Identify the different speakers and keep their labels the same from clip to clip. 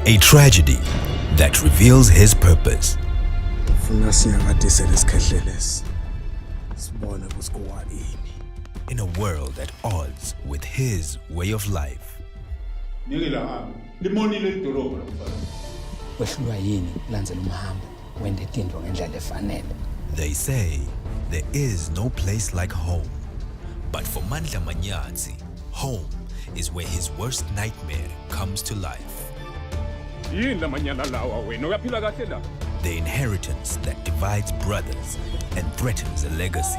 Speaker 1: A tragedy that reveals his purpose. In a world at odds with his way of life. They say there is no place like home. But for Mandla Manyatsi, home is where his worst nightmare comes to life. The inheritance that divides brothers and threatens a legacy.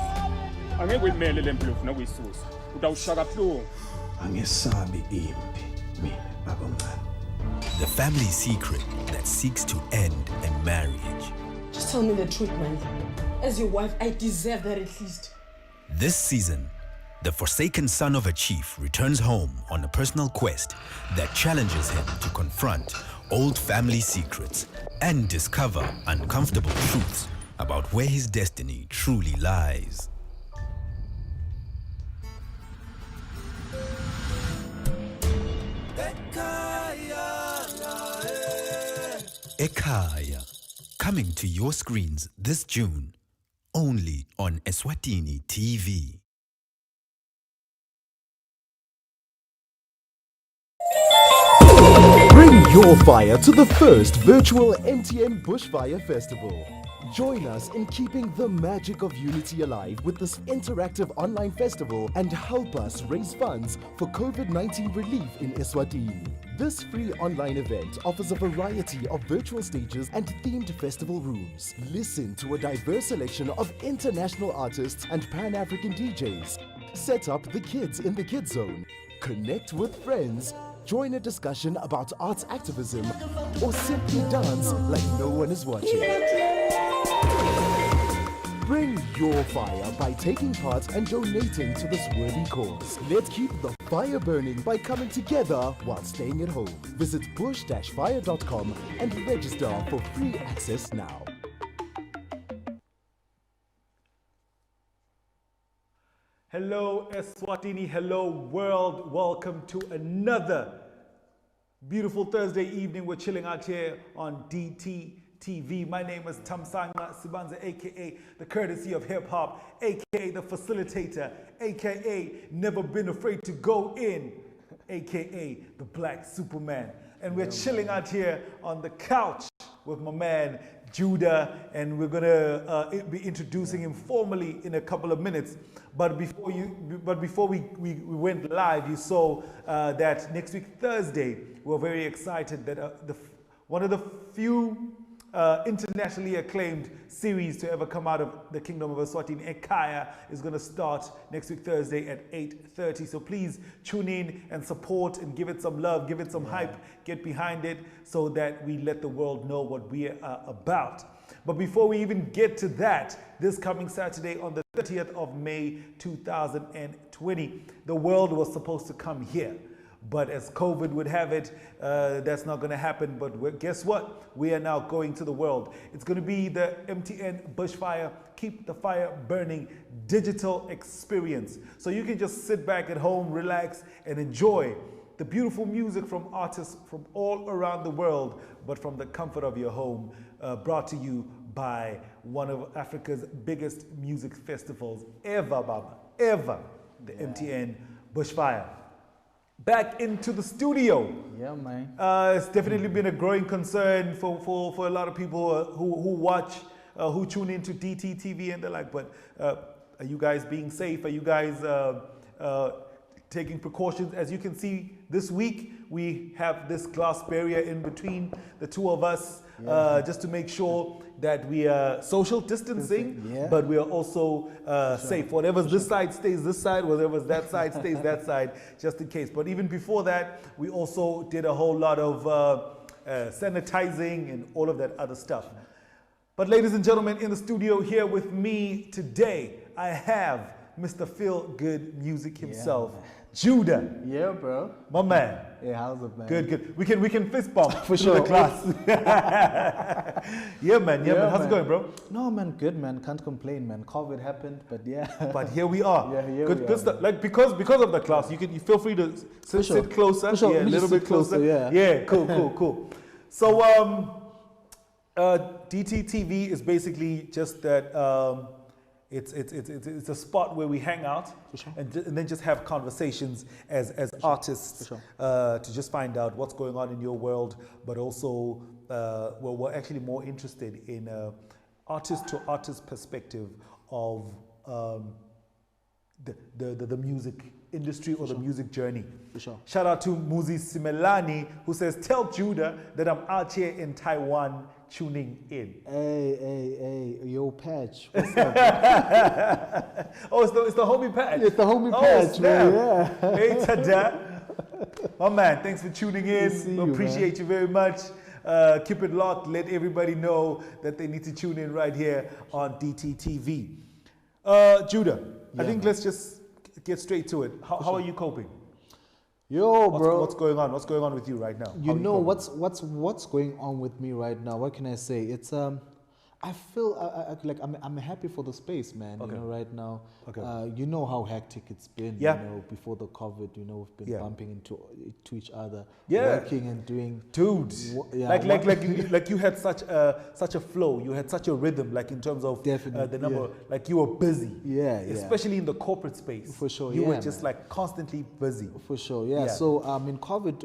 Speaker 1: The family secret that seeks to end a marriage.
Speaker 2: Just tell me the truth, man. As your wife, I deserve that at least.
Speaker 1: This season, the forsaken son of a chief returns home on a personal quest that challenges him to confront old family secrets and discover uncomfortable truths about where his destiny truly lies. Ekaya, coming to your screens this June, only on Eswatini TV.
Speaker 3: Bring your fire to the first virtual MTN Bushfire Festival. Join us in keeping the magic of unity alive with this interactive online festival and help us raise funds for COVID-19 relief in Eswatini. This free online event offers a variety of virtual stages and themed festival rooms. Listen to a diverse selection of international artists and Pan-African DJs. Set up the kids in the Kids Zone. Connect with friends. Join a discussion about arts activism, or simply dance like no one is watching. Bring your fire by taking part and donating to this worthy cause. Let's keep the fire burning by coming together while staying at home. Visit bush-fire.com and register for free access now.
Speaker 4: Hello Eswatini, hello world, welcome to another beautiful Thursday evening. We're chilling out here on DTTV. My name is Tamsanga Sibanza, aka the KrTC of Hip Hop, aka the facilitator, aka never been afraid to go in, aka the Black Superman. And we're chilling out here on the couch with my man Judah, and we're gonna be introducing him formally in a couple of minutes. But before we went live, you saw that next week Thursday, we're very excited that one of the few internationally acclaimed series to ever come out of the Kingdom of Eswatini, Ekaya, is going to start next week Thursday at 8:30. So please tune in and support and give it some love, give it some hype, get behind it so that we let the world know what we are about. But before we even get to that, this coming Saturday on the 30th of May 2020, the world was supposed to come here. But as COVID would have it, that's not going to happen. But guess what? We are now going to the world. It's going to be the MTN Bushfire Keep the Fire Burning digital experience. So you can just sit back at home, relax, and enjoy the beautiful music from artists from all around the world, but from the comfort of your home, brought to you by one of Africa's biggest music festivals ever, Baba, ever, the MTN Bushfire. Back into the studio.
Speaker 5: Yeah, man.
Speaker 4: It's definitely been a growing concern for a lot of people who watch, who tune into DTTV and they're like, but are you guys being safe? Are you guys taking precautions? As you can see, this week we have this glass barrier in between the two of us, just to make sure that we are social distancing, but we are also safe. Whatever's this side stays this side, whatever's that side stays that side, just in case. But even before that, we also did a whole lot of sanitizing and all of that other stuff. But ladies and gentlemen, in the studio here with me today, I have Mr. Feel Good Music himself, Judah.
Speaker 5: Yeah, bro.
Speaker 4: My man.
Speaker 5: Hey, how's it, man?
Speaker 4: Good. We can fist bump
Speaker 5: for sure.
Speaker 4: The class. Yeah, man. How's it going, bro?
Speaker 5: No, man. Good, man. Can't complain, man. COVID happened, but yeah.
Speaker 4: But here we are.
Speaker 5: Yeah,
Speaker 4: good stuff. Like because of the class, you feel free to sit closer.
Speaker 5: For sure.
Speaker 4: Yeah, a little bit closer.
Speaker 5: Yeah.
Speaker 4: Yeah. Cool. So DTTV is basically just that. It's a spot where we hang out and then just have conversations as artists to just find out what's going on in your world, but also we're actually more interested in artist to artist perspective of the music industry or the music journey. Shout out to Muzi Simelani, who says, "Tell Judah that I'm out here in Taiwan tuning in."
Speaker 5: Hey, yo, Patch. What's up?
Speaker 4: Oh, it's the homie Patch.
Speaker 5: It's the homie Patch, man. Yeah.
Speaker 4: Hey, Tada. My man, thanks for tuning in.
Speaker 5: See
Speaker 4: We
Speaker 5: you,
Speaker 4: appreciate you very much. Keep it locked. Let everybody know that they need to tune in right here on DTTV. Judah, I think let's just get straight to it. How are you coping?
Speaker 5: Yo, bro.
Speaker 4: What's going on? What's going on with you right now?
Speaker 5: You know what's going on with me right now? What can I say? It's I feel like I'm happy for the space, man.
Speaker 4: Okay.
Speaker 5: You know, right now.
Speaker 4: Okay.
Speaker 5: You know how hectic it's been.
Speaker 4: Yeah.
Speaker 5: You know, before the COVID, you know, we've been bumping into each other,
Speaker 4: Yeah.
Speaker 5: working and doing.
Speaker 4: Dude,
Speaker 5: Yeah,
Speaker 4: like you had such a flow, you had such a rhythm, like in terms of
Speaker 5: Definitely,
Speaker 4: the number, like you were busy.
Speaker 5: Yeah.
Speaker 4: Especially in the corporate space.
Speaker 5: For sure,
Speaker 4: You
Speaker 5: yeah,
Speaker 4: were just
Speaker 5: man.
Speaker 4: like constantly busy.
Speaker 5: For sure, yeah.
Speaker 4: Yeah.
Speaker 5: So in COVID,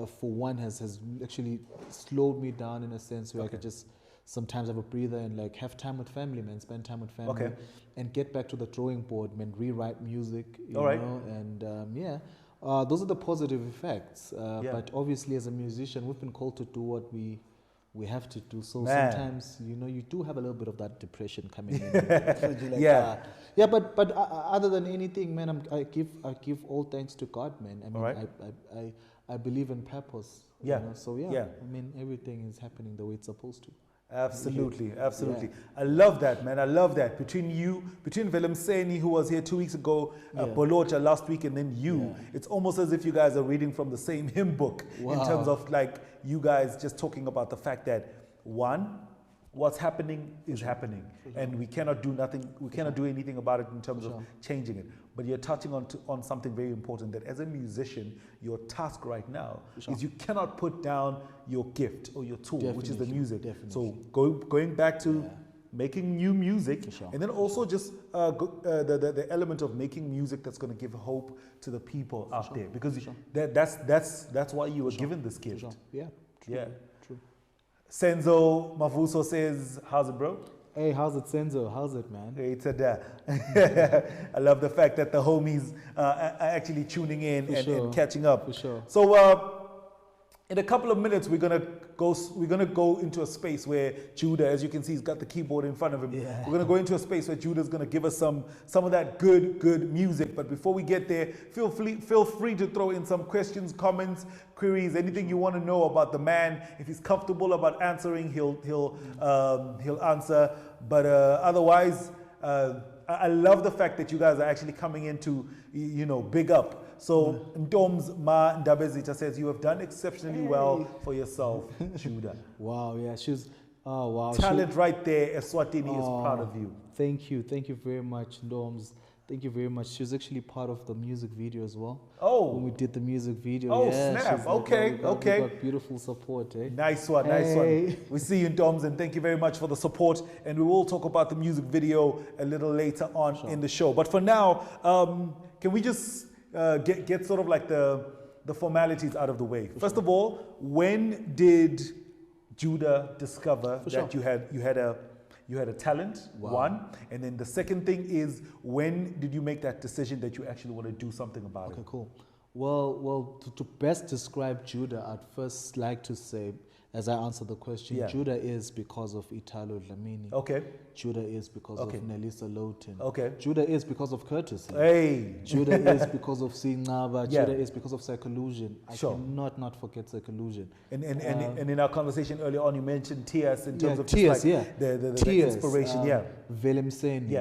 Speaker 5: for one, has actually slowed me down in a sense where I could just sometimes have a breather and like have time with family, man. Spend time with family, and get back to the drawing board, man. Rewrite music, you know, and those are the positive effects. But obviously, as a musician, we've been called to do what we have to do. So sometimes, you know, you do have a little bit of that depression coming in. But other than anything, man, I give all thanks to God, man. I mean, I believe in purpose.
Speaker 4: Yeah.
Speaker 5: You know? So I mean, everything is happening the way it's supposed to.
Speaker 4: Absolutely.
Speaker 5: Yeah.
Speaker 4: I love that, man. I love that. Between Willem Seni, who was here 2 weeks ago, Bolocha last week, and then you, it's almost as if you guys are reading from the same hymn book in terms of like you guys just talking about the fact that one, what's happening is happening, and we cannot do nothing. We cannot do anything about it in terms of changing it. But you're touching on something very important, that as a musician, your task right now is you cannot put down your gift or your tool, which is the music. So going back to making new music, and then also just the element of making music that's going to give hope to the people out there, because that's why you were given this gift.
Speaker 5: Yeah. True.
Speaker 4: Senzo Mavuso says, "How's it, bro?"
Speaker 5: Hey, how's it, Senzo? How's it, man?
Speaker 4: Hey, Tada. I love the fact that the homies are actually tuning in and catching up.
Speaker 5: For sure.
Speaker 4: So in a couple of minutes, we're gonna go into a space where Judah, as you can see, he's got the keyboard in front of him.
Speaker 5: Yeah.
Speaker 4: We're gonna go into a space where Judah's gonna give us some of that good music. But before we get there, feel free to throw in some questions, comments, queries, anything you want to know about the man. If he's comfortable about answering, he'll answer. But otherwise, I love the fact that you guys are actually coming in to, big up. So Ndoms Ma Ndabezita says, "You have done exceptionally well for yourself, Judah."
Speaker 5: Wow, yeah, wow.
Speaker 4: Talent right there. Eswatini is proud of you.
Speaker 5: Thank you very much, Ndoms. Thank you very much. She was actually part of the music video as well.
Speaker 4: Oh.
Speaker 5: When we did the music video.
Speaker 4: Oh,
Speaker 5: yeah,
Speaker 4: snap.
Speaker 5: Okay.
Speaker 4: We
Speaker 5: got beautiful support, eh?
Speaker 4: Nice one. We see you, Doms, and thank you very much for the support. And we will talk about the music video a little later on in the show. But for now, can we just get sort of like the formalities out of the way? First of all, when did Judah discover that you had a talent? One, and then the second thing is, when did you make that decision that you actually want to do something about it?
Speaker 5: Okay, cool. Well, to best describe Judah, I'd first like to say, as I answer the question, Judah is because of Italo Dlamini.
Speaker 4: Okay.
Speaker 5: Judah is because of Nelisa Lowton.
Speaker 4: Okay.
Speaker 5: Judah is because of KrTC.
Speaker 4: Hey.
Speaker 5: Judah is because of Singaba. Judah is because of Psycholusion. I cannot not forget Psycholusion.
Speaker 4: And in our conversation earlier on, you mentioned Tears in terms of
Speaker 5: Tears,
Speaker 4: the inspiration.
Speaker 5: Willem Seni.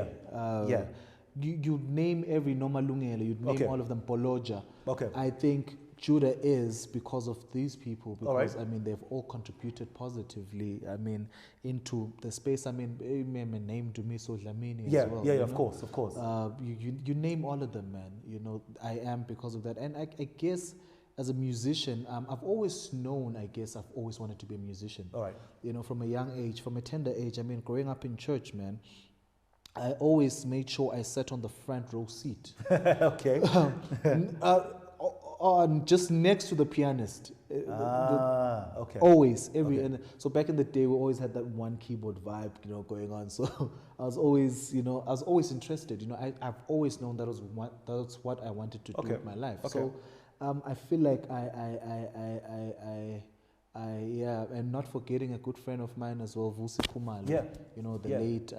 Speaker 4: You
Speaker 5: name every Nomalungelo, you'd name all of them, Poloja.
Speaker 4: Okay.
Speaker 5: I think Judah is because of these people, because I mean they've all contributed positively. I mean into the space. I mean, name Dumiso Dlamini as well.
Speaker 4: Of course.
Speaker 5: You name all of them, man. You know, I am because of that, and I guess as a musician, I've always known, I guess, I've always wanted to be a musician.
Speaker 4: All right.
Speaker 5: You know, from a young age, from a tender age. I mean, growing up in church, man, I always made sure I sat on the front row seat.
Speaker 4: Okay.
Speaker 5: Just next to the pianist.
Speaker 4: Okay.
Speaker 5: Always, and so back in the day, we always had that one keyboard vibe, you know, going on. So I was always interested. You know, I've always known that's what I wanted to do with my life.
Speaker 4: Okay.
Speaker 5: So I feel like and not forgetting a good friend of mine as well, Vusi Khumalo.
Speaker 4: Yeah.
Speaker 5: You know, the late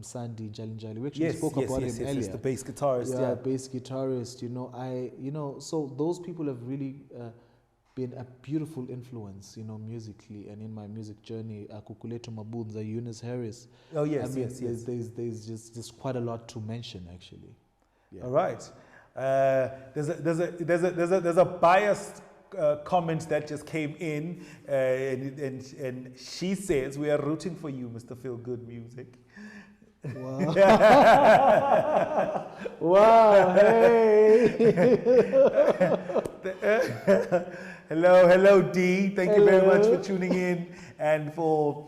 Speaker 5: Msandi Njalinjali. We actually spoke about him earlier.
Speaker 4: Yes, the bass guitarist.
Speaker 5: Yeah, bass guitarist. You know, so those people have really been a beautiful influence, you know, musically and in my music journey. Kukuletu Mabunza, Eunice Harris.
Speaker 4: Oh yes,
Speaker 5: I mean,
Speaker 4: yes.
Speaker 5: There's just quite a lot to mention actually. Yeah.
Speaker 4: All right. There's a biased comment that just came in, and she says, "We are rooting for you, Mr. Feel Good Music."
Speaker 5: Wow. Wow. Hey.
Speaker 4: Hello, D. Thank you very much for tuning in and for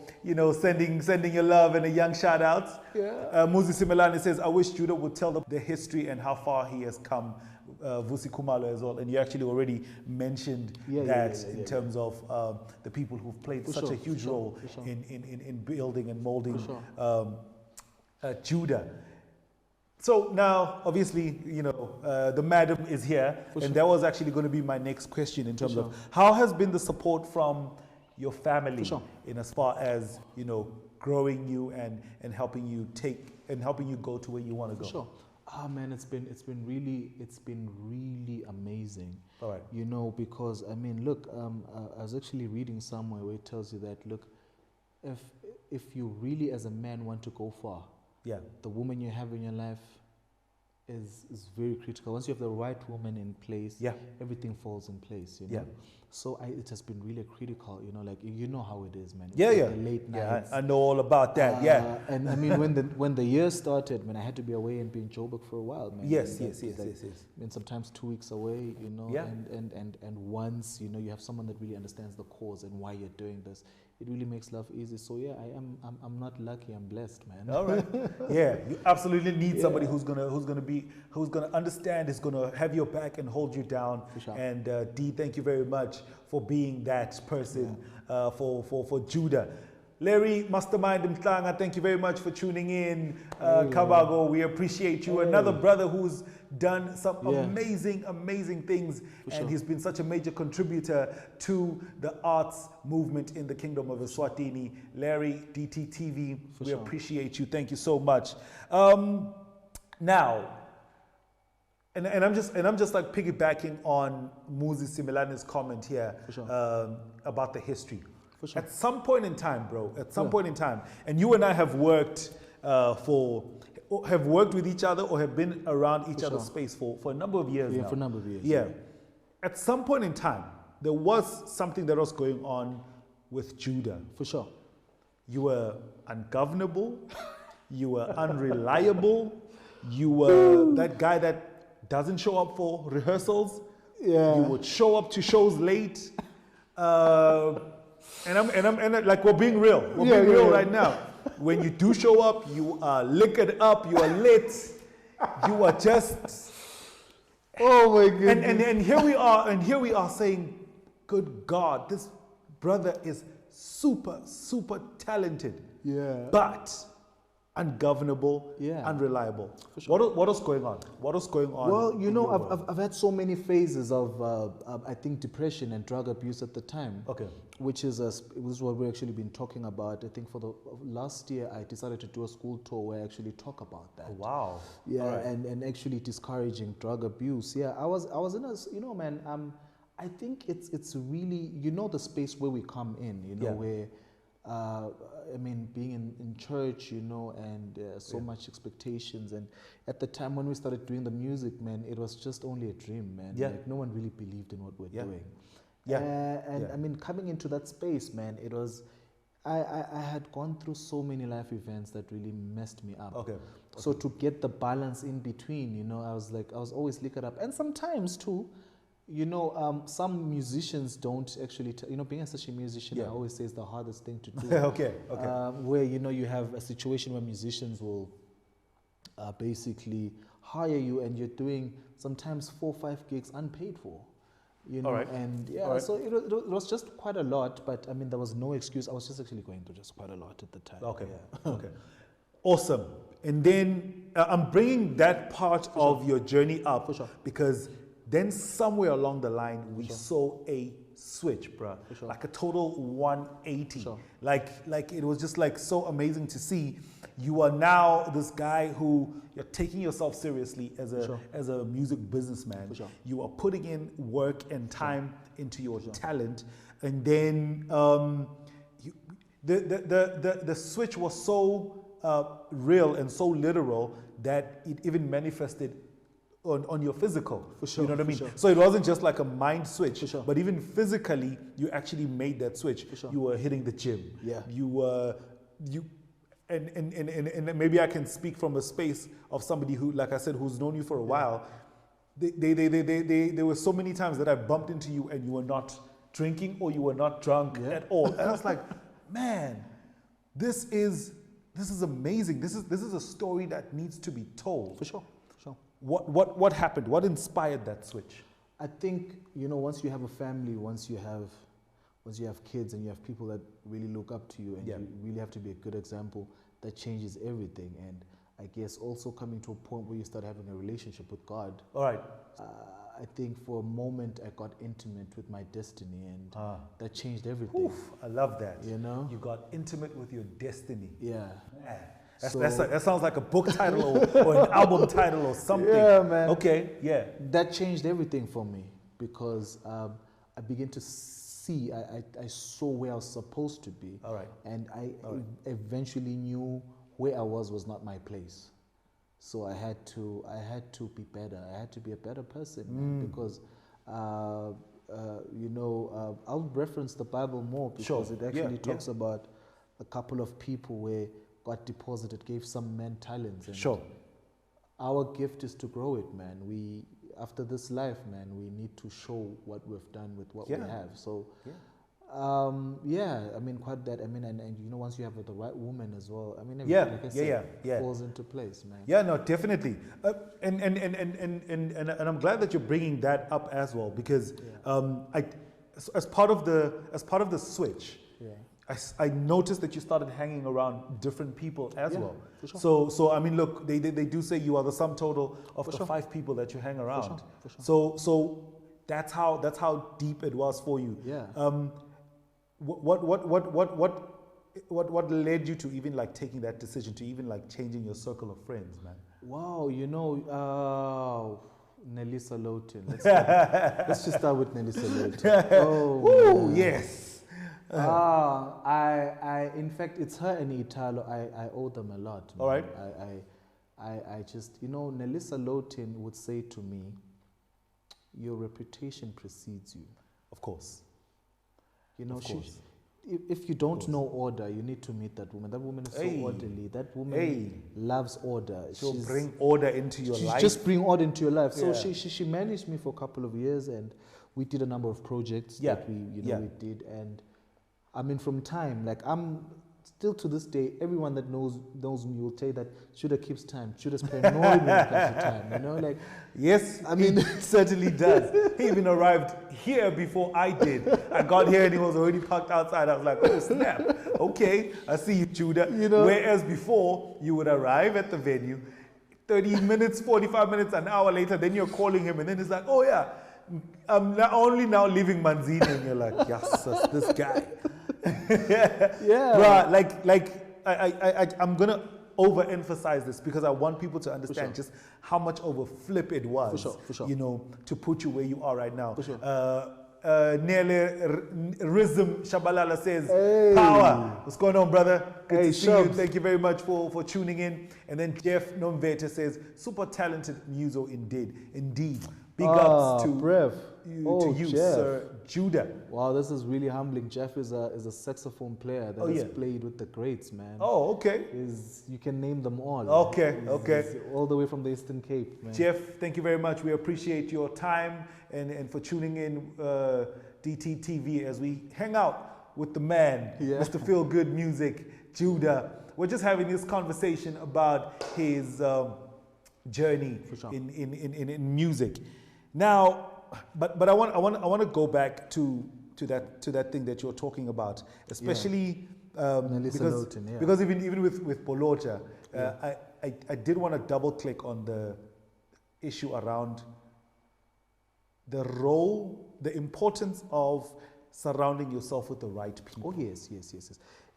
Speaker 4: sending your love and a young shout out.
Speaker 5: Yeah.
Speaker 4: Muzi Simelane says, "I wish Judah would tell the history and how far he has come." Vusi Khumalo as well, and you actually already mentioned in terms of the people who've played such a huge role in building and molding Judah. So now, obviously, the madam is here, and that was actually going to be my next question in terms of how has been the support from your family in as far as growing you and helping you go to where you want to go.
Speaker 5: Sure. Ah man, it's been really amazing.
Speaker 4: All right.
Speaker 5: Because I mean, look, I was actually reading somewhere where it tells you that, look, if you really as a man want to go far, the woman you have in your life is very critical. Once you have the right woman in place, everything falls in place. So it has been really critical. Like how it is, man. The late nights.
Speaker 4: I know all about that.
Speaker 5: And I mean, when the year started, I had to be away and be in Joburg for a while, man.
Speaker 4: Yes.
Speaker 5: And sometimes 2 weeks away, and once you have someone that really understands the cause and why you're doing this, it really makes life easy. So I'm not lucky. I'm blessed, man.
Speaker 4: All right. You absolutely need somebody who's gonna understand, is gonna have your back and hold you down.
Speaker 5: For sure.
Speaker 4: And D, thank you very much for being that person for Judah. Larry Mastermind Mtlanga, thank you very much for tuning in. Kabago, we appreciate you. Another brother who's done some amazing things, and he's been such a major contributor to the arts movement in the Kingdom of Eswatini. Larry, DTTV, we appreciate you. Thank you so much. Now, and I'm just like piggybacking on Muzi Simelane's comment here about the history. At some point in time, bro, and you and I have worked with each other or have been around each other's space for a number of years now.
Speaker 5: For a number of years.
Speaker 4: Yeah. At some point in time, there was something that was going on with Judah.
Speaker 5: For sure.
Speaker 4: You were ungovernable. You were unreliable. You were that guy that doesn't show up for rehearsals.
Speaker 5: Yeah.
Speaker 4: You would show up to shows late. And like, we're being real. We're being real right now. When you do show up, you are liquored up, you are lit, you are just.
Speaker 5: Oh my goodness.
Speaker 4: And here we are saying, good God, this brother is super talented.
Speaker 5: Yeah.
Speaker 4: But ungovernable, unreliable.
Speaker 5: For sure.
Speaker 4: What was going on?
Speaker 5: Well, I've had so many phases of I think depression and drug abuse at the time.
Speaker 4: Okay.
Speaker 5: Which is what we've actually been talking about. I think for the last year, I decided to do a school tour where I actually talk about that.
Speaker 4: Oh, wow.
Speaker 5: Yeah, right. and actually discouraging drug abuse. Yeah, I was in a man. I think it's really the space where we come in. Where. Being in church, and so much expectations. And at the time when we started doing the music, man, it was just only a dream, man.
Speaker 4: Yeah.
Speaker 5: Like, no one really believed in what we're doing.
Speaker 4: Yeah.
Speaker 5: Coming into that space, man, it was, I had gone through so many life events that really messed me up.
Speaker 4: Okay.
Speaker 5: So to get the balance in between, I was always liquored up. And sometimes too, You know, some musicians don't actually, being such a musician, I always say is the hardest thing to do.
Speaker 4: Okay.
Speaker 5: Where, you have a situation where musicians will basically hire you and you're doing sometimes 4 or 5 gigs unpaid for.
Speaker 4: All right.
Speaker 5: And so it was just quite a lot, but I mean, there was no excuse. I was just actually going through just quite a lot at the time.
Speaker 4: Okay.
Speaker 5: Yeah.
Speaker 4: Okay. Awesome. And then I'm bringing that part of your journey up because then somewhere along the line we saw a switch, bro. Like a total 180. Like it was just like so amazing to see. You are now this guy who you're taking yourself seriously as a music businessman. You are putting in work and time into your talent, and then the switch was so real and so literal that it even manifested on your physical. You know what I mean? So it wasn't just like a mind switch, but even physically, you actually made that switch. You were hitting the gym. Yeah. And maybe I can speak from a space of somebody who, like I said, who's known you for a while. There were so many times that I bumped into you and you were not drinking or you were not drunk at all. And I was like, man, this is amazing. This is a story that needs to be told. For sure. What happened? What inspired that switch?
Speaker 5: I think, once you have a family, once you have kids and you have people that really look up to you and you really have to be a good example, that changes everything. And I guess also coming to a point where you start having a relationship with God.
Speaker 4: All right.
Speaker 5: I think for a moment I got intimate with my destiny and that changed everything.
Speaker 4: Oof, I love that.
Speaker 5: You
Speaker 4: got intimate with your destiny.
Speaker 5: Yeah.
Speaker 4: Man. That sounds like a book title or an album title or something.
Speaker 5: Yeah, man.
Speaker 4: Okay, yeah.
Speaker 5: That changed everything for me because I began to see, I saw where I was supposed to be.
Speaker 4: All right.
Speaker 5: And I eventually knew where I was not my place. So I had to be better. I had to be a better person man, because, I'll reference the Bible more because it actually talks about a couple of people where God deposited, gave some men talents. And our gift is to grow it, man. After this life, man, we need to show what we've done with what we have. So, I mean, quite that. I mean, and once you have the right woman as well, I mean, everything falls into place, man.
Speaker 4: Yeah, no, definitely. And I'm glad that you're bringing that up as well because as part of the switch. Yeah. I noticed that you started hanging around different people as well. For sure. So I mean, look, they do say you are the sum total of the 5 people that you hang around. For sure. So that's how deep it was for you.
Speaker 5: Yeah.
Speaker 4: What led you to even like taking that decision to even like changing your circle of friends, man?
Speaker 5: Wow, Nelisa Lowton. Let's just start with Nelisa Lowton.
Speaker 4: Oh, yes.
Speaker 5: In fact, it's her and Italo. I owe them a lot. Man.
Speaker 4: All right.
Speaker 5: I just, Nelisa Lowton would say to me, your reputation precedes you.
Speaker 4: Of course.
Speaker 5: If you don't know order, you need to meet that woman. That woman is so orderly. That woman loves order.
Speaker 4: She'll bring order into your life.
Speaker 5: Just bring order into your life. So she managed me for a couple of years, and we did a number of projects that we did. And I mean, from time, like I'm still to this day, everyone that knows me will tell you that Shooter keeps time. Shooter's paranoid when it comes to time, like.
Speaker 4: Yes, I mean, it certainly does. He even arrived here before I did. I got here and he was already parked outside. I was like, oh snap, okay, I see you, Shooter. Whereas before, you would arrive at the venue, 30 minutes, 45 minutes, an hour later, then you're calling him and then he's like, oh yeah, I'm only now leaving Manzini, and you're like, yes, this guy. Bruh, I'm gonna overemphasize this because I want people to understand just how much of a flip it was,
Speaker 5: for sure.
Speaker 4: To put you where you are right now.
Speaker 5: For sure.
Speaker 4: Rizm Shabalala says, power. What's going on, brother? Good to see you. Thank you very much for tuning in. And then Jeff Nomveta says, super talented muso indeed. Big ups to
Speaker 5: Brev. Oh,
Speaker 4: to you,
Speaker 5: Jeff.
Speaker 4: Sir Judah.
Speaker 5: Wow, this is really humbling. Jeff is a saxophone player that has played with the greats, man.
Speaker 4: Oh, okay.
Speaker 5: You can name them all.
Speaker 4: Okay,
Speaker 5: He's all the way from the Eastern Cape, man.
Speaker 4: Jeff, thank you very much. We appreciate your time and for tuning in DTTV as we hang out with the man, Mr. Feel Good Music, Judah. We're just having this conversation about his journey in music. Now, but I want to go back to that thing that you're talking about, especially because even with Bolota, I did want to double click on the issue around the role, the importance of surrounding yourself with the right people.
Speaker 5: Oh yes.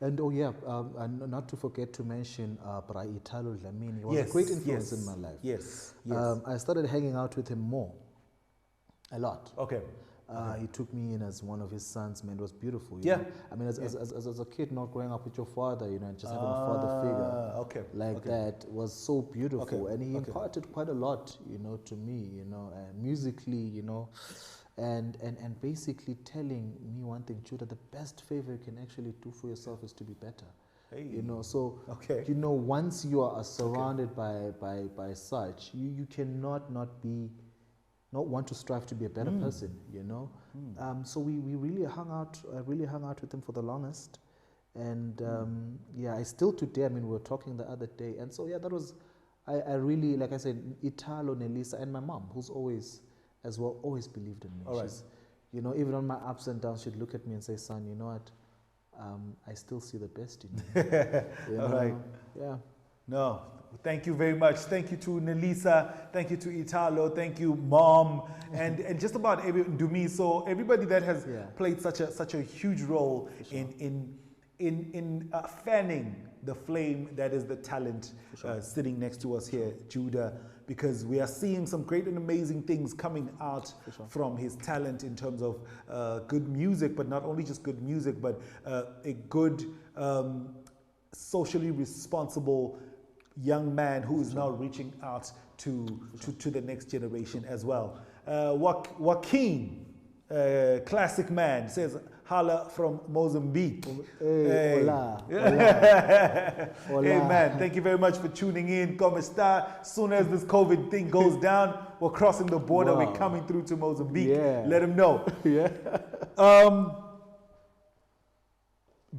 Speaker 5: And and not to forget to mention Bra Italo Dlamini. He was a great influence in my life.
Speaker 4: Yes.
Speaker 5: I started hanging out with him more, a lot.
Speaker 4: Okay.
Speaker 5: He took me in as one of his sons, man. It was beautiful. You know? I mean, as a kid, not growing up with your father, and just having a father figure that was so beautiful. And he imparted quite a lot, to me, musically, and basically telling me one thing, Judah, the best favor you can actually do for yourself is to be better. Once you are surrounded by such, you cannot not want to strive to be a better person, So we really hung out. I really hung out with him for the longest, and I still today. I mean, we were talking the other day, and so that was. I really, like I said, Italo, Nelisa, and my mom, who's always believed in me.
Speaker 4: All right.
Speaker 5: She's, even on my ups and downs, she'd look at me and say, "Son, you know what? I still see the best in you."
Speaker 4: All right.
Speaker 5: Yeah.
Speaker 4: No. Thank you very much. Thank you to Nelisa. Thank you to Italo. Thank you, Mom, and just about Dumi. So everybody that has played such a huge role in fanning the flame that is the talent sitting next to us here, Judah, because we are seeing some great and amazing things coming out from his talent in terms of good music, but not only just good music, but a good socially responsible young man who is now reaching out to the next generation as well. Joaquin, classic man, says, "Hala from Mozambique."
Speaker 5: Hey, hola.
Speaker 4: Hey man, thank you very much for tuning in. Como está? Soon as this COVID thing goes down, we're crossing the border. We're coming through to Mozambique.
Speaker 5: Yeah.
Speaker 4: Let him know.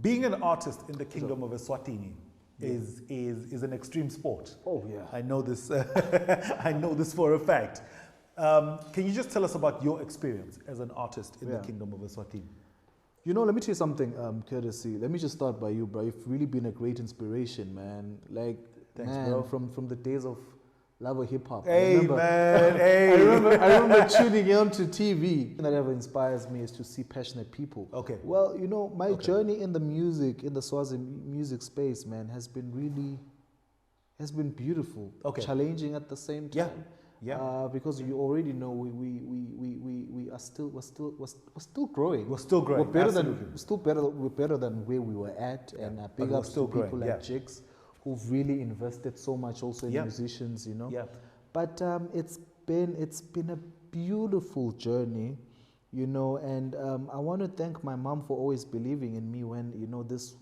Speaker 4: Being an artist in the Kingdom of Eswatini is an extreme sport.
Speaker 5: Oh yeah.
Speaker 4: I know this. I know this for a fact. Can you just tell us about your experience as an artist in the Kingdom of Eswatini?
Speaker 5: Let me tell you something, KrTC. Let me just start by you, bro. You've really been a great inspiration, man.
Speaker 4: Thanks, bro.
Speaker 2: From the days of Live Hip Hop.
Speaker 4: Hey, man. Hey.
Speaker 2: I remember tuning on to TV. That ever inspires me is to see passionate people.
Speaker 4: Okay.
Speaker 2: Well, my journey in the music, in the Swazi music space, man, has been beautiful.
Speaker 4: Okay.
Speaker 2: Challenging at the same time.
Speaker 4: Yeah.
Speaker 2: Because you already know we're still growing.
Speaker 4: We're still growing.
Speaker 2: We're better than where we were at. And big ups to people like Jigs, who've really invested so much also in musicians,
Speaker 4: Yeah.
Speaker 2: But it's been a beautiful journey, and I want to thank my mom for always believing in me when this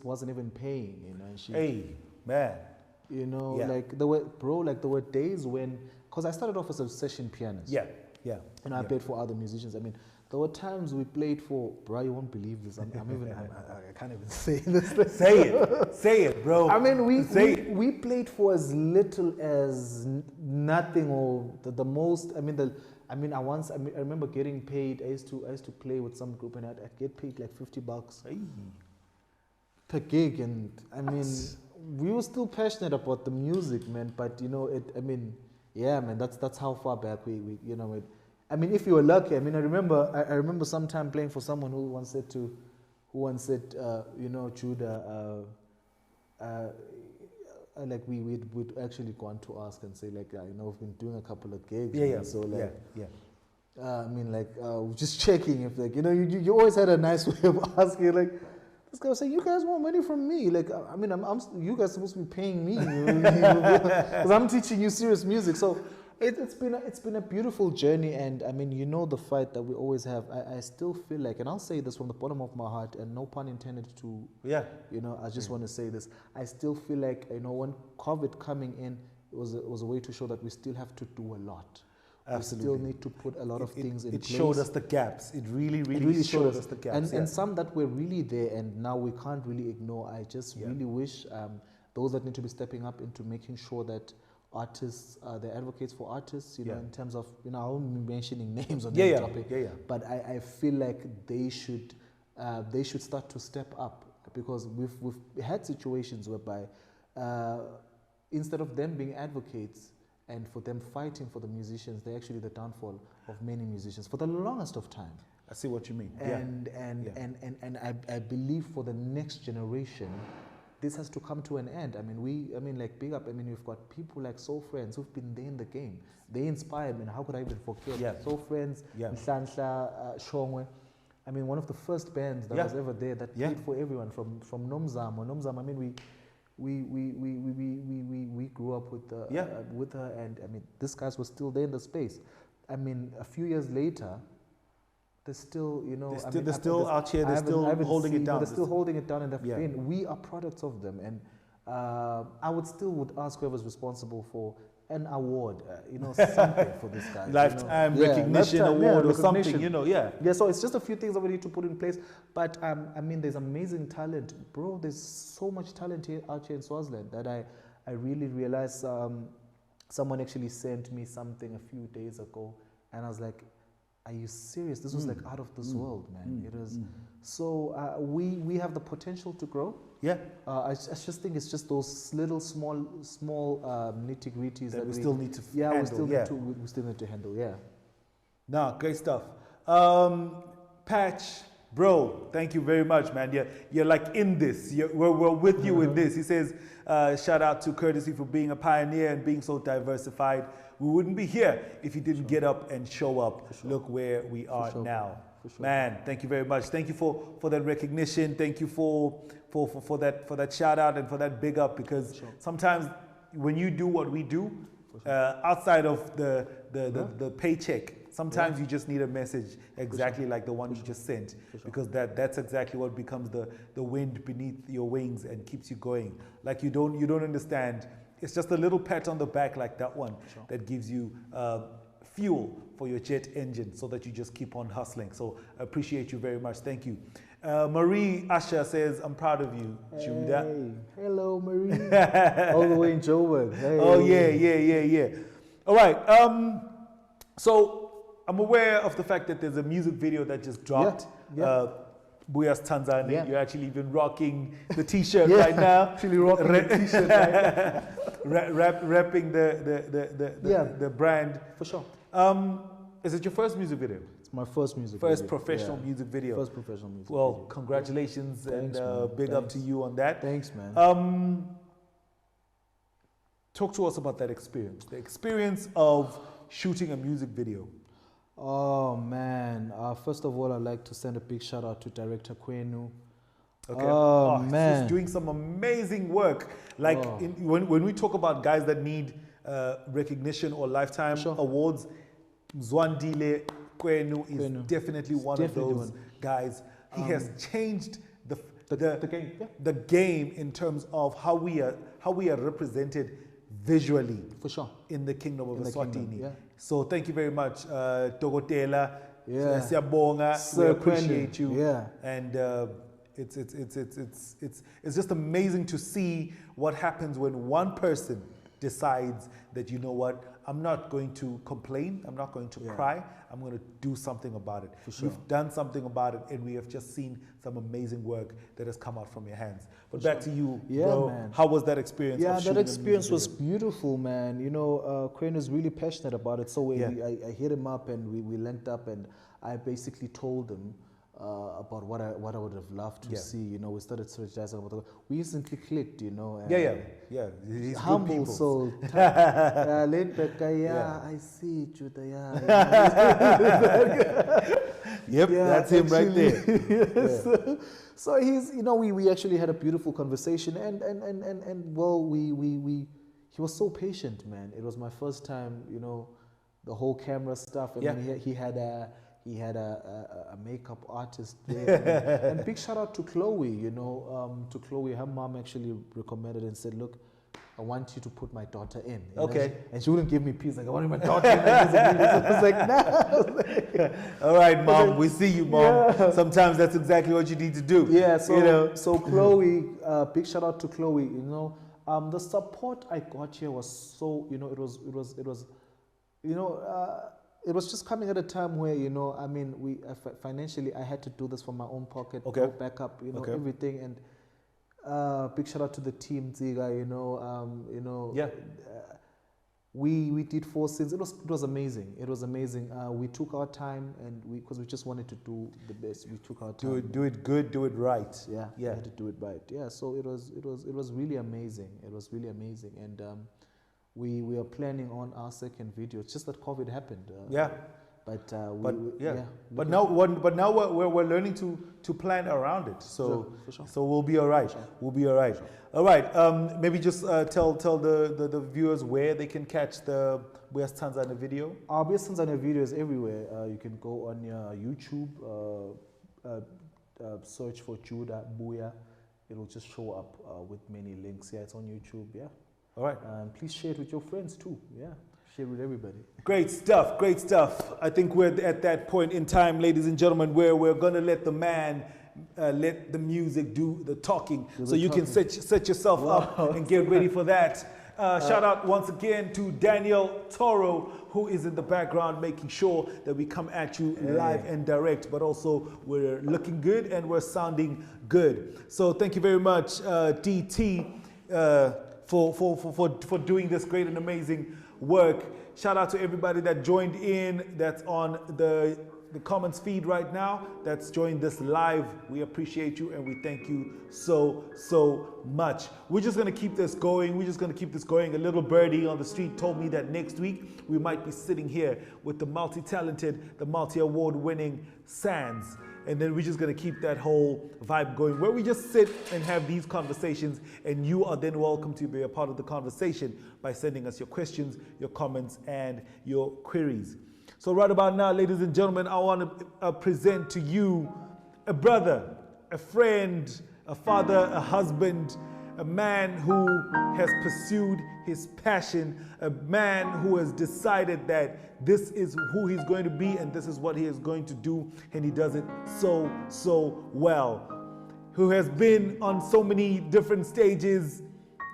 Speaker 2: wasn't even paying, and she.
Speaker 4: Hey, man.
Speaker 2: There were days when, because I started off as a session pianist.
Speaker 4: Yeah.
Speaker 2: And I played for other musicians. I mean, there were times we played for, bro, you won't believe this. I can't even say this.
Speaker 4: Say it, bro.
Speaker 2: I mean, we played for as little as nothing, or the most. I remember getting paid. I used to play with some group, and I'd get paid like $50 per gig, and we were still passionate about the music, man. But man, that's how far back we if you were lucky. I remember sometime playing for someone who once said, Judah, we'd actually go on to ask and say we've been doing a couple of gigs. Just checking if you always had a nice way of asking this guy was saying, "You guys want money from me? You guys are supposed to be paying me because I'm teaching you serious music." So
Speaker 5: It's been a beautiful journey, and I mean, you know, the fight that we always have. I still feel like, and I'll say this from the bottom of my heart, and no pun intended to.
Speaker 4: Yeah.
Speaker 5: You know, I just want to say this. I still feel like, you know, when COVID coming in, it was a way to show that we still have to do a lot.
Speaker 4: Absolutely.
Speaker 5: We still need to put a lot of things in place.
Speaker 4: It showed us the gaps. It really showed us the gaps.
Speaker 5: And some that were really there, and now we can't really ignore. I just really wish those that need to be stepping up into making sure that artists, they're advocates for artists, you know, in terms of, you know, I won't be mentioning names on this topic, but I feel like they should start to step up, because we've had situations whereby instead of them being advocates and for them fighting for the musicians, they're actually the downfall of many musicians for the longest of time.
Speaker 4: I see what you mean.
Speaker 5: And I believe for the next generation, this has to come to an end. I mean, like, big up. I mean, we've got people like Soul Friends who've been there in the game. They inspire me. And how could I even forget? Soul Friends, Nhlanhla, Shongwe. I mean, one of the first bands that was ever there that played for everyone from Nomzamo. Nomzamo. I mean, we grew up with her, and I mean, these guys were still there in the space. I mean, a few years later, they're still, you know,
Speaker 4: they're still out here. They're still holding it down.
Speaker 5: They're still holding it down, and we are products of them. And I would ask whoever's responsible for an award, you know, something for this guy.
Speaker 4: Lifetime recognition award or something, you know, Yeah,
Speaker 5: so it's just a few things that we need to put in place. But I mean, there's amazing talent, bro. There's so much talent out here in Swaziland that I really realized. Someone actually sent me something a few days ago, and I was like, are you serious? This was like out of this world, man. It was so we have the potential to grow. I just think it's just those little small nitty-gritties that
Speaker 4: we still need to
Speaker 5: handle. We still need to handle.
Speaker 4: No, great stuff. Patch, bro, thank you very much, man. You're like in this. We're with you in this. He says, shout out to KrTC for being a pioneer and being so diversified. We wouldn't be here if you didn't get up and show up. Look where we are now. Man, thank you very much. Thank you for that recognition. Thank you for that shout out and for that big up, because sometimes when you do what we do, outside of the paycheck, sometimes you just need a message exactly like the one you just sent, because that's exactly what becomes the wind beneath your wings and keeps you going. Like you don't understand. It's just a little pat on the back like that one that gives you fuel for your jet engine, so that you just keep on hustling. So I appreciate you very much. Thank you. Marie Asha says, I'm proud of you, Judah.
Speaker 5: Hey, hello, Marie. All the way in Joburg. Hey.
Speaker 4: Oh, yeah. All right. So I'm aware of the fact that there's a music video that just dropped. Buyas Tanzania. You're actually even rocking the t-shirt right now.
Speaker 5: Actually rocking the t-shirt right now.
Speaker 4: Rapping the brand.
Speaker 5: For sure.
Speaker 4: Is it your first music video?
Speaker 5: It's my first music
Speaker 4: video. First
Speaker 5: video.
Speaker 4: professional music video.
Speaker 5: First professional music
Speaker 4: video.
Speaker 5: Well,
Speaker 4: congratulations.
Speaker 5: Thanks,
Speaker 4: and big up to you on that.
Speaker 5: Thanks, man.
Speaker 4: Talk to us about that experience. The experience of shooting a music video.
Speaker 5: Oh man! First of all, I'd like to send a big shout out to director Kwenu.
Speaker 4: Okay.
Speaker 5: Oh man,
Speaker 4: he's doing some amazing work. Like when we talk about guys that need recognition or lifetime awards, Zwandile Kwenu is definitely one of those guys. He has changed the game in terms of how we are represented visually,
Speaker 5: for sure,
Speaker 4: in the kingdom of Eswatini.
Speaker 5: Yeah.
Speaker 4: So thank you very much, Dogotela.
Speaker 5: Siyabonga.
Speaker 4: We appreciate you.
Speaker 5: Yeah.
Speaker 4: And it's just amazing to see what happens when one person decides that, you know what, I'm not going to complain, I'm not going to cry, I'm going to do something about it.
Speaker 5: For sure.
Speaker 4: We've done something about it, and we have just seen some amazing work that has come out from your hands. But back to you, bro.
Speaker 5: Man.
Speaker 4: How was that experience?
Speaker 5: Yeah, that experience was beautiful, man. You know, Crane is really passionate about it. So I hit him up, and we linked up, and I basically told him about what I would have loved to see. You know, we started strategizing about it. We instantly clicked, you know.
Speaker 4: Yeah. He's
Speaker 5: humble soul. Laid back guy, I see Judah,
Speaker 4: Yep, that's him right there.
Speaker 5: So he's, you know, we actually had a beautiful conversation, and well, we
Speaker 2: he was so patient, man. It was my first time, you know, the whole camera stuff. And then he had a makeup artist there. And big shout out to Chloe, you know, to Chloe. Her mom actually recommended and said, look, I want you to put my daughter in. You know? And she wouldn't give me peace. Like, I want my daughter in. I was like, nah.
Speaker 4: All right, Mom. We see you, Mom. Yeah. Sometimes that's exactly what you need to do.
Speaker 2: Yeah. So,
Speaker 4: you know?
Speaker 2: So Chloe, big shout out to Chloe. You know, the support I got here was so, you know, it was, you know, it was just coming at a time where, you know, I mean, we financially I had to do this from my own pocket, back up, you know, everything. And big shout out to the team, Ziga. You know, we did 4 scenes. It was amazing. It was amazing. We took our time, and because we just wanted to do the best. We took our time.
Speaker 4: Do it good. Do it right.
Speaker 2: Yeah. We had to do it right. Yeah. So it was really amazing. It was really amazing, and we are planning on our second video. It's just that COVID happened. But now we're learning to plan around it. So for sure.
Speaker 4: So we'll be all right. We'll be all right. All right. Maybe just tell the viewers where they can catch the West Tanzania video.
Speaker 2: Our West Tanzania video is everywhere. You can go on your YouTube, search for Judah Buya. It'll just show up with many links. Yeah, it's on YouTube. Yeah.
Speaker 4: All right.
Speaker 2: Please share it with your friends too. Yeah. Share with everybody.
Speaker 4: Great stuff, great stuff. I think we're at that point in time, ladies and gentlemen, where we're going to let the man, let the music do the talking. You can set yourself up and get ready for that. Shout out once again to Daniel Toro, who is in the background making sure that we come at you live and direct, but also we're looking good and we're sounding good. So thank you very much, DT, for doing this great and amazing work. Shout out to everybody that joined in, that's on the comments feed right now, that's joined this live. We appreciate you and we thank you so much. We're just gonna keep this going. A little birdie on the street told me that next week we might be sitting here with the multi-talented, the multi-award winning Sands. And then we're just going to keep that whole vibe going, where we just sit and have these conversations, and you are then welcome to be a part of the conversation by sending us your questions, your comments, and your queries. So right about now, ladies and gentlemen, I want to present to you a brother, a friend, a father, a husband, a man who has pursued his passion, a man who has decided that this is who he's going to be and this is what he is going to do, and he does it so well. Who has been on so many different stages.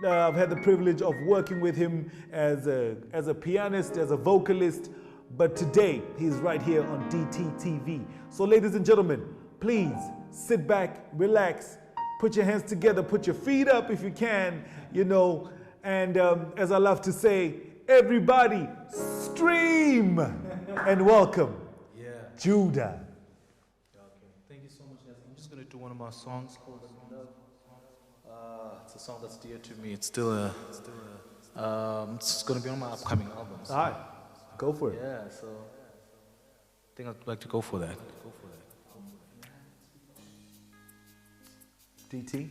Speaker 4: I've had the privilege of working with him as a pianist, as a vocalist, but today he's right here on DTTV. So ladies and gentlemen, please sit back, relax, put your hands together, put your feet up if you can, you know, and as I love to say, everybody stream and welcome Judah.
Speaker 5: Okay, thank you so much. I'm just going to do one of my songs called Love. It's a song that's dear to me. It's still it's going to be on my upcoming album. So.
Speaker 4: All right, go for it.
Speaker 5: Yeah, so I think I'd like to go for that.
Speaker 4: DT.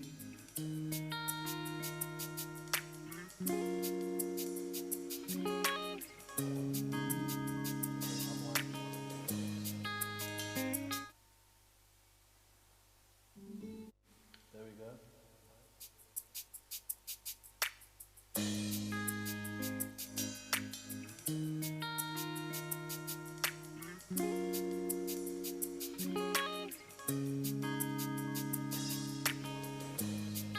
Speaker 5: There we go.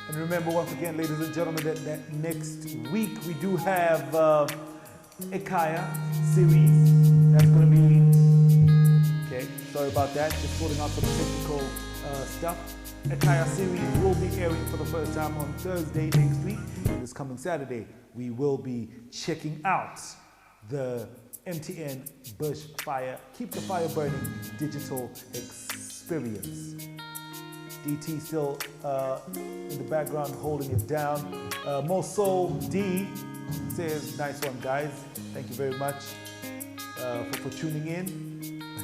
Speaker 4: And remember once again, ladies and gentlemen, that next week we do have Ekaya series that's going to be, okay, sorry about that, just sorting out some technical stuff. Ekaya series will be airing for the first time on Thursday next week. This coming Saturday, we will be checking out the MTN Bushfire Keep the Fire Burning digital experience. DT still in the background holding it down. Moso D says, nice one guys. Thank you very much for tuning in.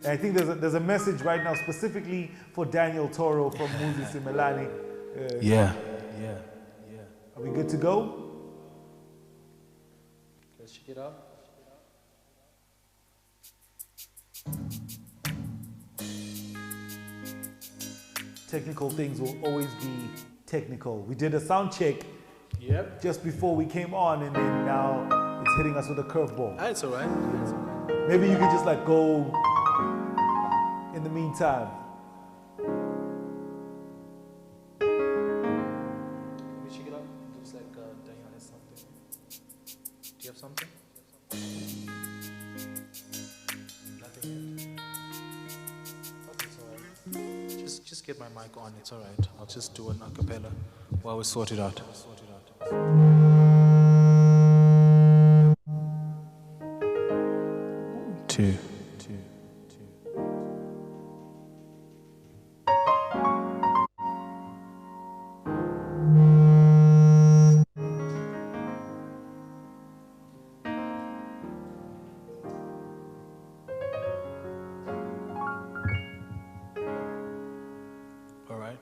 Speaker 4: I think there's a message right now specifically for Daniel Toro from Muzi Simelani.
Speaker 5: Yeah.
Speaker 4: Are we good to go?
Speaker 5: Let's check it out.
Speaker 4: Technical things will always be technical. We did a sound check just before we came on, and then now it's hitting us with a curveball.
Speaker 5: It's alright.
Speaker 4: Maybe you could just like go in the meantime.
Speaker 5: Let me check it out. Looks like Diana has something. Do you have something? Nothing yet. Okay, it's alright. Just get my mic on. It's alright. I'll just do an acapella while we sort it out. Two. All right.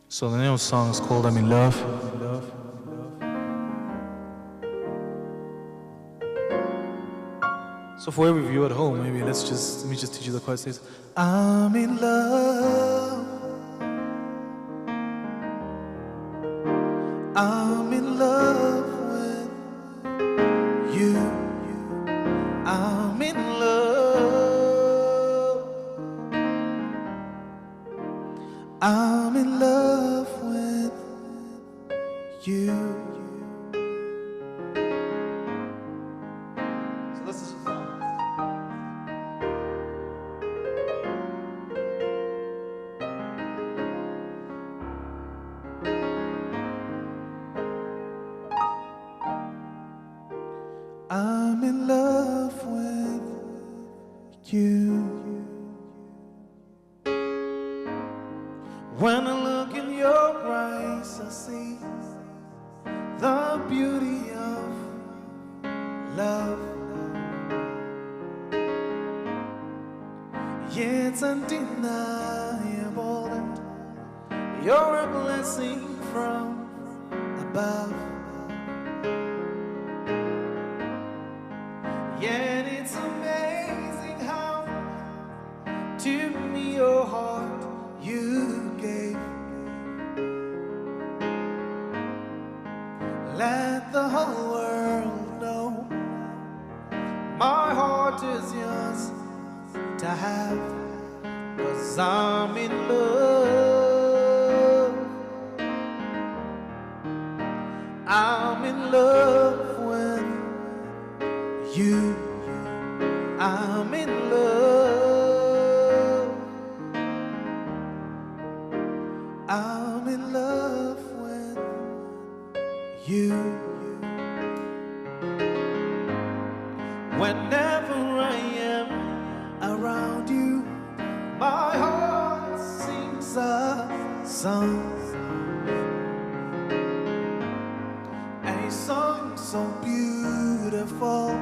Speaker 5: So the name of the song is called I'm in Love. So for every viewer at home, maybe let me just teach you the chord. It says, I'm in love. I'm in love with you. I'm in love. I'm in love with you. So this is I'm in love with you. When I look in your eyes, I see the beauty of love. Yeah, it's undeniable that you're a blessing from above. Yet it's amazing how to me your heart you gave. Let the whole world know my heart is yours to have, 'cause I'm in love. I'm in love with you. I'm in love. I'm in love with you. Whenever I am around you, my heart sings a song. A song so beautiful,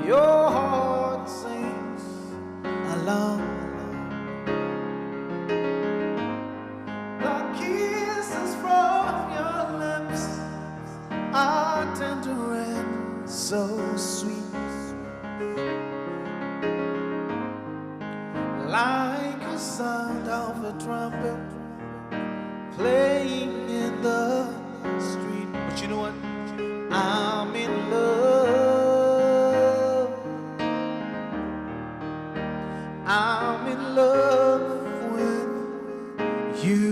Speaker 5: your heart sings along. The kisses from your lips are tender and so sweet, like the sound of a trumpet playing in the street. But you know what? I'm in love. I'm in love with you.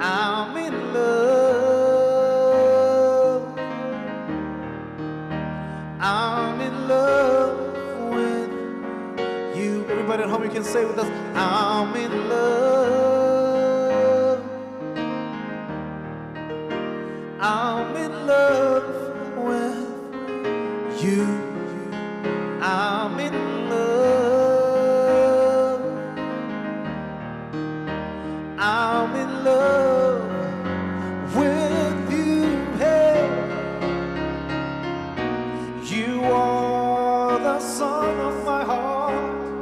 Speaker 5: I'm in love. I'm in love with you. Everybody at home, you can say with us, I'm in love. I'm in love with you. I'm in love.
Speaker 2: the song of my heart,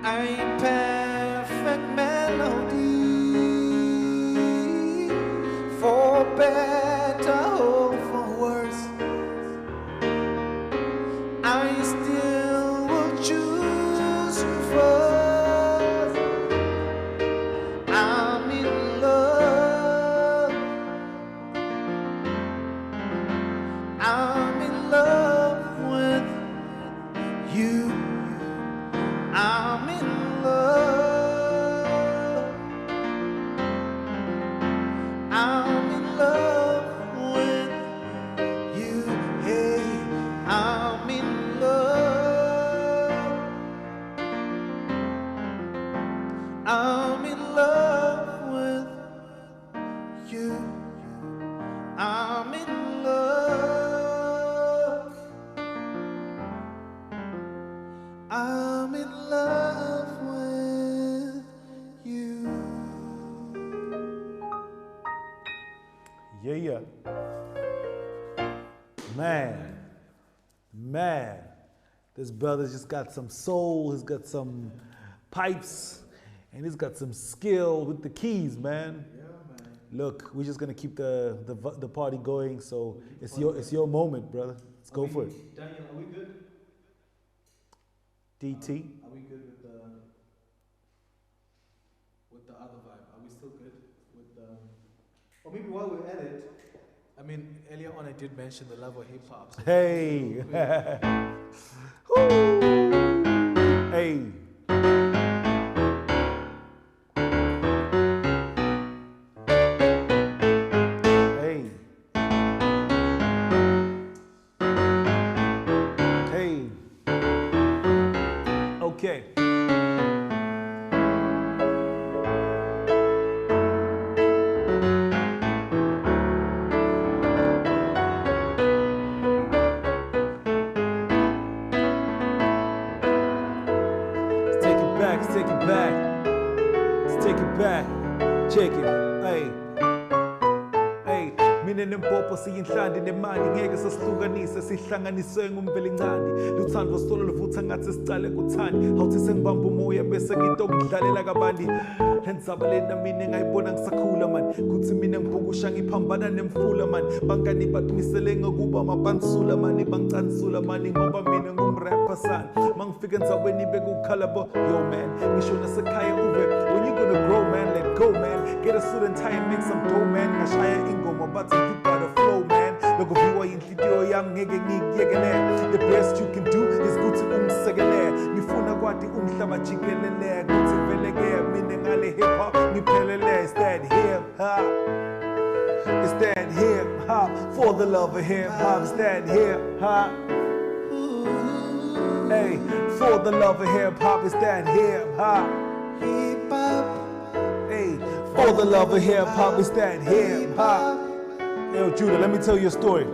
Speaker 2: a perfect melody, for better or for worse. I still will choose you first. I'm in love. I'm in love with you. I'm in love. I'm in love with you. Hey, I'm in love. I'm in love with you. I'm in love. I'm in love with you.
Speaker 4: Yeah. Man. This brother's just got some soul, he's got some pipes, and he's got some skill with the keys, man. Yeah, man. Look, we're just gonna keep the party going, so it's your moment, brother. Let's go for it.
Speaker 2: Daniel, are we good?
Speaker 4: DT.
Speaker 2: Are we good with the other vibe? Are we still good with the? Or maybe while we're at it, I mean, earlier on I did mention the love of hip hop. So
Speaker 4: Hey. Woo. Hey. Hey. Okay. Let's take it back. Check it. Hey. Mina nempopo siyinhlandi nemali ngeke sasihlukanisa sihlanganiswe ngumbelincane luthando solo luvutha ngathi sicale kuthandi awuthi sengibamba umoya bese ngitokudlalela kabandi lendzaba lena mina ngayibona ngisakhula man kuthi mina ngibhukusha ngiphambana nemfula man bangani baqinisele ngokuba mabansula man bangicanisula man ngoba mina ngumrapper san mangifika endzaweni bekukhala bo yo man ngisho nasekhaya uve when you gonna grow man let go man get a suit and tie and make some dough man ngashaya ingoma bathi you gotta flow man loko viwa inhlitiyo yami ngeke ngikuyekele the best you can do is kuthi ungisekele ngifuna kwati umhlaba jikelele kuthi veleke mina ngale hip hop ngiphelele it's that hip hop. It's that hip hop for the love of hip hop. It's that hip hop. Hey, for the love of hip hop. It's that hip hop.
Speaker 2: hip hop.
Speaker 4: Hey, for the love of hip hop. It's that hip hop. Yo, Judah, let me tell you a story.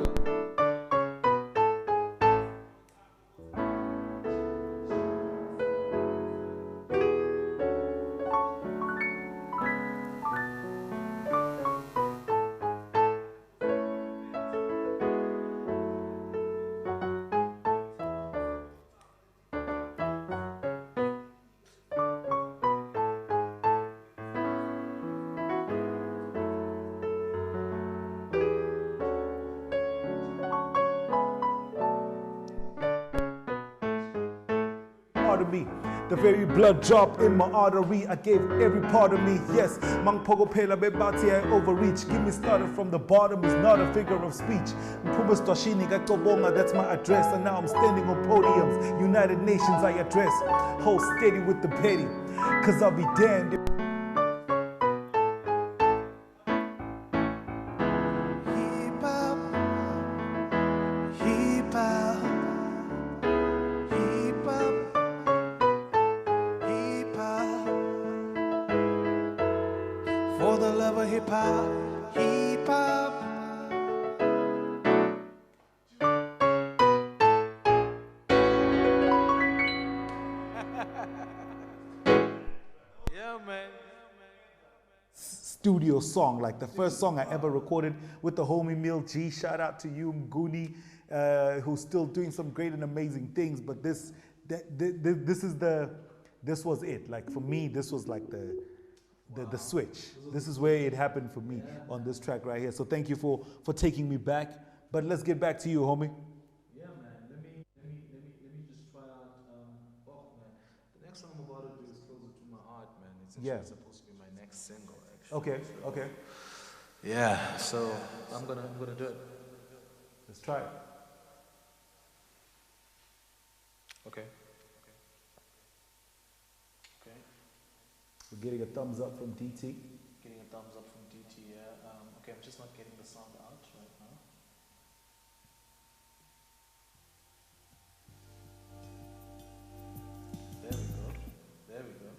Speaker 4: Of me, the very blood drop in my artery. I gave every part of me, yes. Mang pogo pela bebati I overreach. Give me started from the bottom is not a figure of speech. Mpuma Stashini Gakobonga, that's my address. And now I'm standing on podiums. United Nations I address. Hold steady with the petty, cause I'll be damned if
Speaker 2: for the love of hip hop, hip hop. Yeah, man.
Speaker 4: studio song, like the first song I ever recorded with the homie Mil G. Shout out to you, Mguni, who's still doing some great and amazing things. But this was it. Like for me, this was like the switch. This is where it happened for me on this track right here. So thank you for taking me back. But let's get back to you, homie.
Speaker 5: Yeah, man. Let me just try out. Oh, man. The next song I'm about to do is closer to my heart, man. It's actually supposed to be my next single, actually.
Speaker 4: Okay.
Speaker 5: So,
Speaker 4: Okay.
Speaker 5: Yeah. So I'm gonna do it.
Speaker 4: Let's try it.
Speaker 5: Okay.
Speaker 4: We're getting a thumbs up from DT.
Speaker 5: Getting a thumbs up from DT. Yeah. Okay. I'm just not getting the sound out right now. There we go. There we go.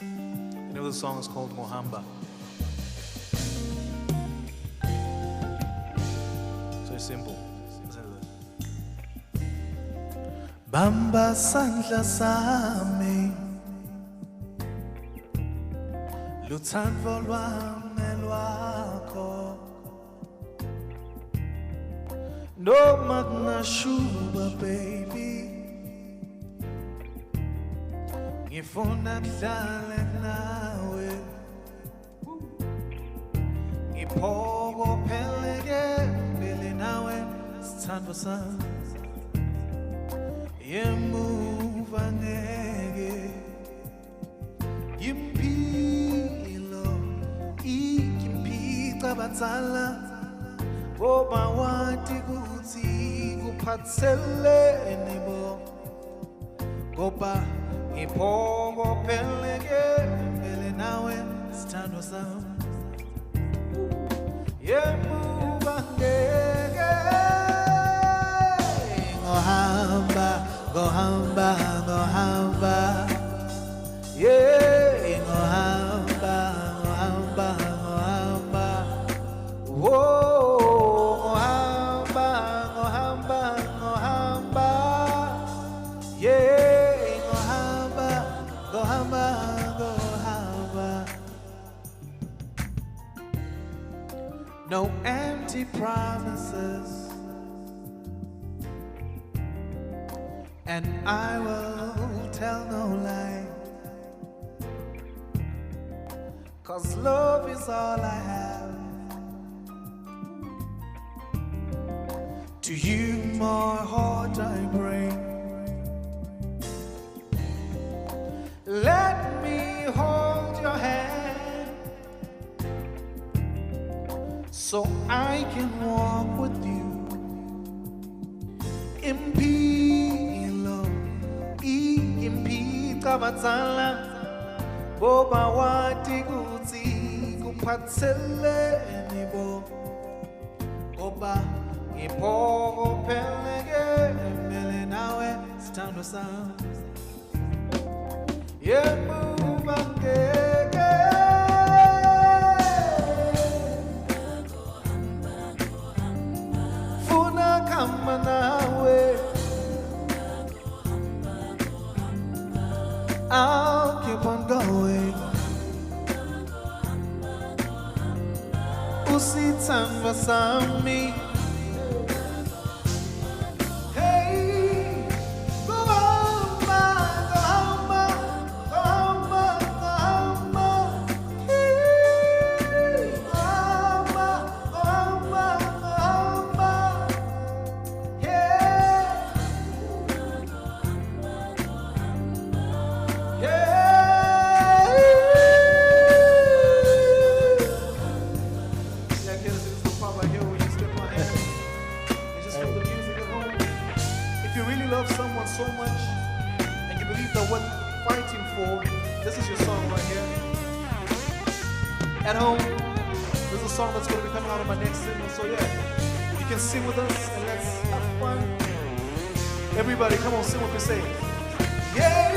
Speaker 5: You know the song is called Mohamba. So simple. Bamba sandla sami Lutsandvo lwami lwakho Noma kungashuba baby Ngifuna kudlale nawe Ngiphokopheleke mbili nawe sithandwa sami Yemuva ngeke Yimpilo ikimpica batsala Boba wati kutsi kuphatselene bo Goba ngiphokopheleke mbele nawe sithandwa sami Yemuva ngeke Ngohamba Gohamba, gohamba, yeah, gohamba, gohamba, gohamba, whoa, gohamba, gohamba, gohamba, yeah, gohamba, gohamba, gohamba. No empty promises. And I will tell no lie 'cause love is all I have. To you my heart I bring. Let me hold your hand so I can walk with you in peace. Impika batsala Boba wati kutsi kuphatselene bo Goba ngiphokopheleke mbele nawe sithandwa sami Yemuva ngeke Funa kama nawe I'll keep on going. Usithandwa sami. Hey, gohamba, gohamba, gohamba, gohamba. Hey, gohamba, gohamba, gohamba. Yeah. Someone so much and you believe that what you're fighting for, this is your song right here. At home, there's a song that's going to be coming out of my next single, so yeah, you can sing with us and let's have fun. Everybody, come on, sing what we say. Yeah!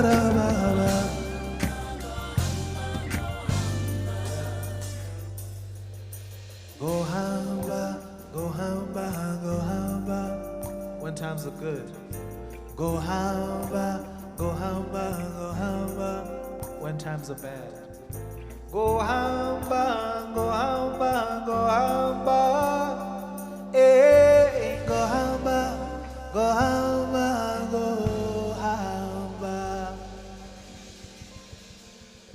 Speaker 2: Go hamba, go hamba, go hamba. When times are good. Go hamba, go hamba, go hamba. When times are bad. Go hamba, go hamba, go hamba. Eh, go hamba, go hamba, go hamba.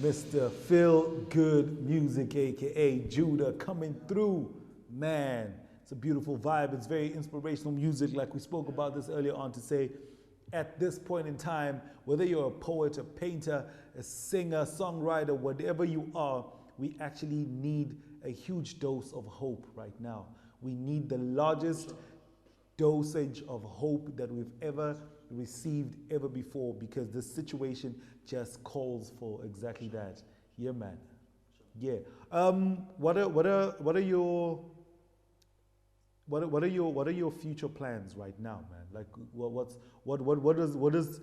Speaker 4: Mr. Feel Good Music, aka Judah, coming through. Man, it's a beautiful vibe. It's very inspirational music, like we spoke about this earlier on, to say at this point in time, whether you're a poet, a painter, a singer, songwriter, whatever you are, we actually need a huge dose of hope right now. We need the largest dosage of hope that we've ever received ever before, because this situation just calls for exactly that. Yeah, man. Yeah. What are your future plans right now, man? Like, what does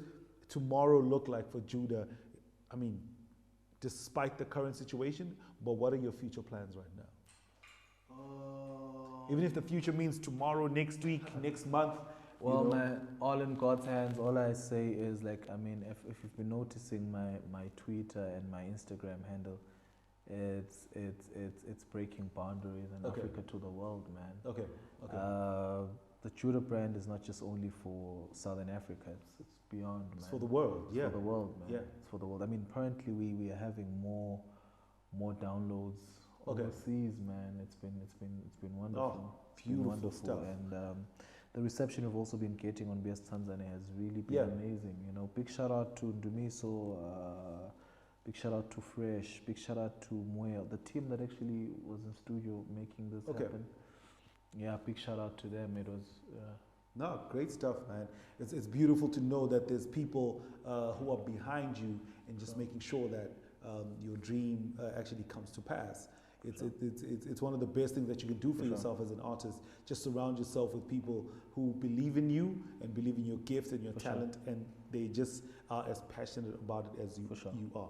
Speaker 4: tomorrow look like for Judah? I mean, despite the current situation, but what are your future plans right now? Even if the future means tomorrow, next week, next month.
Speaker 2: Well, man, all in God's hands. All I say is, like, I mean, if you've been noticing my Twitter and my Instagram handle, it's breaking boundaries in Africa to the world, man.
Speaker 4: Okay.
Speaker 2: The Judah brand is not just only for Southern Africa. It's beyond, man. It's
Speaker 4: for the world.
Speaker 2: It's for the world, man.
Speaker 4: Yeah.
Speaker 2: It's for the world. I mean, currently we are having more downloads overseas, man. It's been wonderful.
Speaker 4: Beautiful stuff.
Speaker 2: And the reception we've also been getting on BS Tanzania has really been amazing. You know, big shout out to Dumiso, big shout out to Fresh, big shout out to Moya, the team that actually was in studio making this happen. Yeah, big shout out to them. It was
Speaker 4: no, great stuff, man. It's beautiful to know that there's people who are behind you and just making sure that your dream actually comes to pass. It's one of the best things that you can do for yourself as an artist. Just surround yourself with people who believe in you and believe in your gift and your talent, and they just are as passionate about it as you are.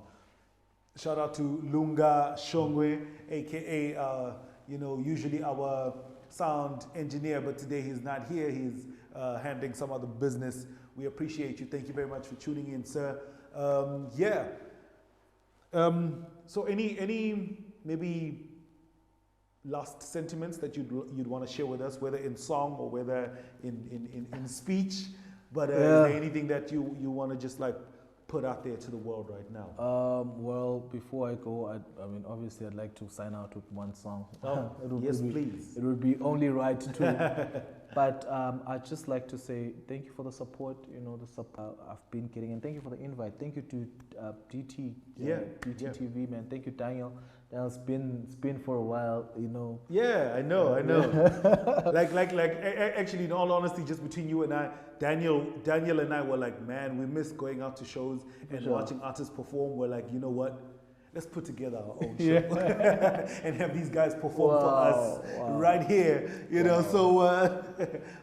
Speaker 4: Shout out to Lunga Shongwe, aka usually our sound engineer, but today he's not here. He's handling some other business. We appreciate you. Thank you very much for tuning in, sir. So any maybe last sentiments that you'd want to share with us, whether in song or whether in speech, but is there anything that you want to just like put out there to the world right now?
Speaker 2: Well, before I go, I mean, obviously I'd like to sign out with one song.
Speaker 4: Yes, please.
Speaker 2: It would be only right to. But I'd just like to say thank you for the support, the support I've been getting, and thank you for the invite. Thank you to DTTV, man. Thank you, Daniel. It's been for a while,
Speaker 4: Yeah, I know. Actually, in all honesty, just between you and I, Daniel and I were like, man, we miss going out to shows and watching artists perform. We're like, you know what? Let's put together our own show and have these guys perform for us right here, know. So,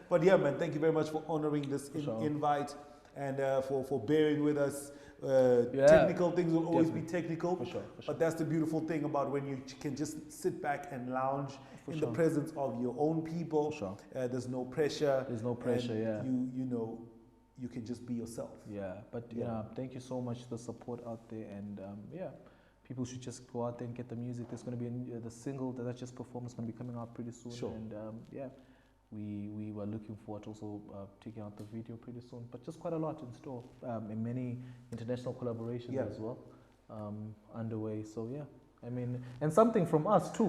Speaker 4: but yeah, man, thank you very much for honoring this invite and for bearing with us. Technical things will always be technical, for sure. But that's the beautiful thing about when you can just sit back and lounge in the presence of your own people. There's no pressure. You can just be yourself.
Speaker 2: But thank you so much for the support out there, and people should just go out there and get the music. There's going to be the single that I just performed is going to be coming out pretty soon, and we were looking forward to also taking out the video pretty soon, but just quite a lot in store, and many international collaborations as well underway. So I mean, and something from us too,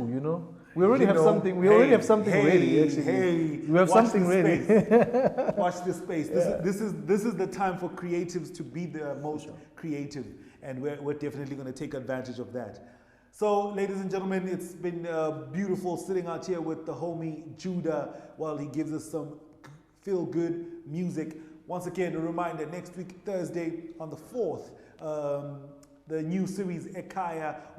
Speaker 2: we already have something. We already have something ready. Actually, we have something ready.
Speaker 4: Watch this space. This is the time for creatives to be the most creative, and we're definitely going to take advantage of that. So, ladies and gentlemen, it's been beautiful sitting out here with the homie Judah while he gives us some feel-good music. Once again, a reminder, next week, Thursday, on the 4th, the new series, Ekaya,